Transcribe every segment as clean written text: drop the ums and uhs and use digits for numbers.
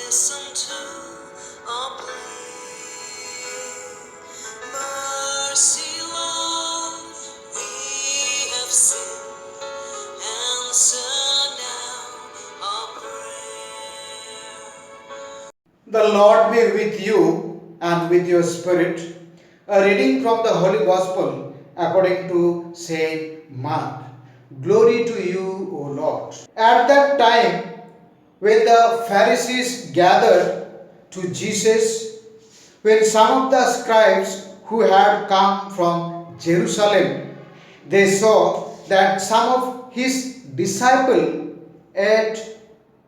listen to our plea. Mercy, Lord, we have sinned. Answer now our prayer. The Lord be with you and with your spirit. A reading from the Holy Gospel according to Saint Mark. Glory to you, O Lord. At that time, when the Pharisees gathered to Jesus, when some of the scribes who had come from Jerusalem, they saw that some of his disciples ate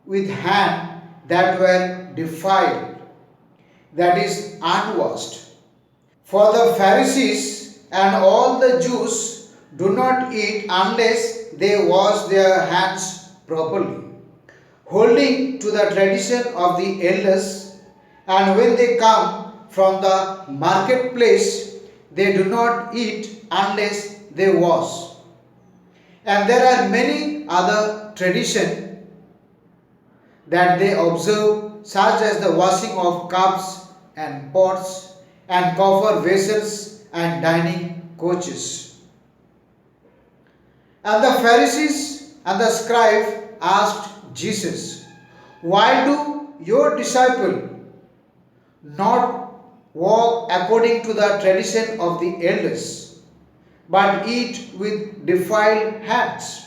with hands that were defiled, that is, unwashed. For the Pharisees and all the Jews do not eat unless they wash their hands properly, holding to the tradition of the elders, and when they come from the marketplace, they do not eat unless they wash. And there are many other traditions that they observe, such as the washing of cups and pots and copper vessels and dining couches. And the Pharisees and the scribe asked Jesus, why do your disciples not walk according to the tradition of the elders, but eat with defiled hands?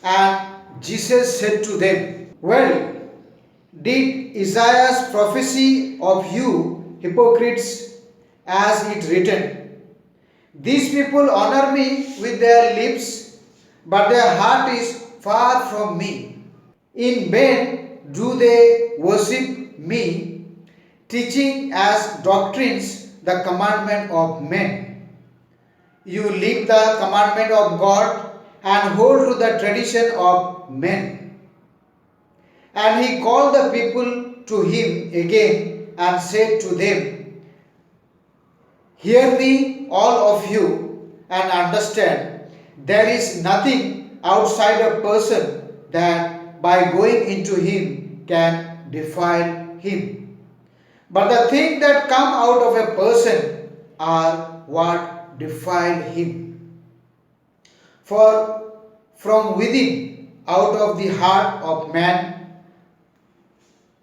And Jesus said to them, well, did Isaiah's prophecy of you hypocrites, as it written, these people honor me with their lips, but their heart is far from me. In vain do they worship me, teaching as doctrines the commandment of men. You leave the commandment of God and hold to the tradition of men. And he called the people to him again and said to them, hear me, all of you, and understand. There is nothing outside a person that by going into him can defile him. But the things that come out of a person are what defile him. For from within, out of the heart of man,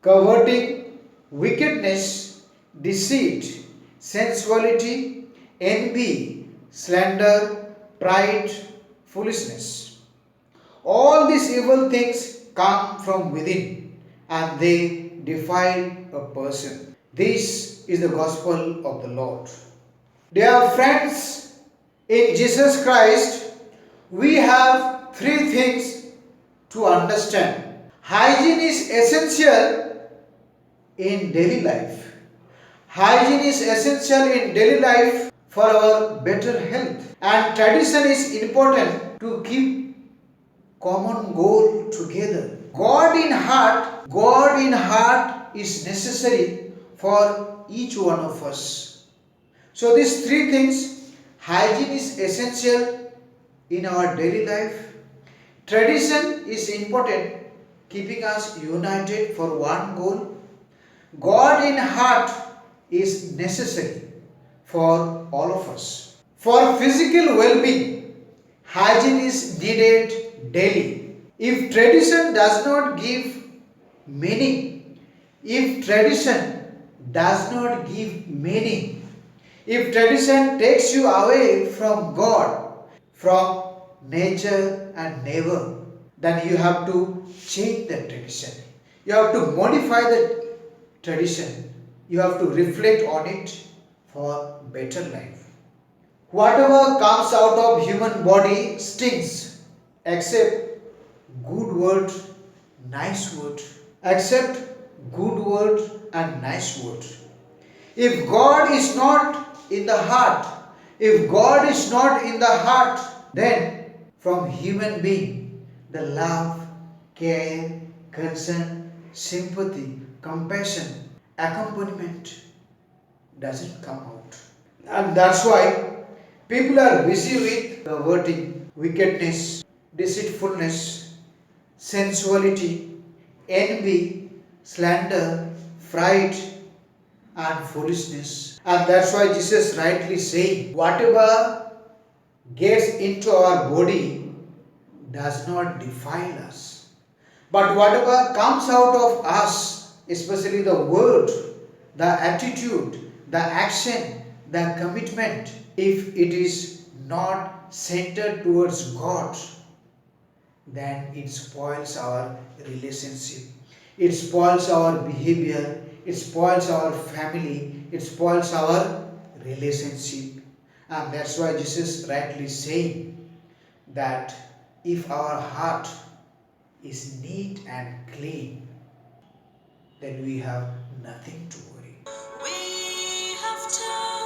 coveting, wickedness, deceit, sensuality, envy, slander, pride, foolishness. All these evil things come from within and they defile a person. This is the gospel of the Lord. Dear friends, in Jesus Christ, we have three things to understand. Hygiene is essential in daily life. Hygiene is essential in daily life for our better health. And tradition is important to keep common goal together. God in heart is necessary for each one of us. So these three things, hygiene is essential in our daily life. Tradition is important, keeping us united for one goal. God in heart is necessary for all of us. For physical well-being, hygiene is needed daily. If tradition does not give meaning, if tradition does not give meaning, if tradition takes you away from God, from nature and neighbor, then you have to change that tradition. You have to modify that tradition. You have to reflect on it for better life. Whatever comes out of human body stinks, except good word, nice word. Except good word and nice word. If God is not in the heart, if God is not in the heart, then from human being, the love, care, concern, sympathy, compassion, accompaniment doesn't come out. And that's why people are busy with perverting, wickedness, deceitfulness, sensuality, envy, slander, pride, and foolishness. And that's why Jesus rightly saying, whatever gets into our body does not defile us. But whatever comes out of us, especially the word, the attitude, the action, the commitment, if it is not centered towards God, then it spoils our relationship. It spoils our behavior. It spoils our family. It spoils our relationship. And that's why Jesus rightly saying that if our heart is neat and clean, then we have nothing to worry. We have touched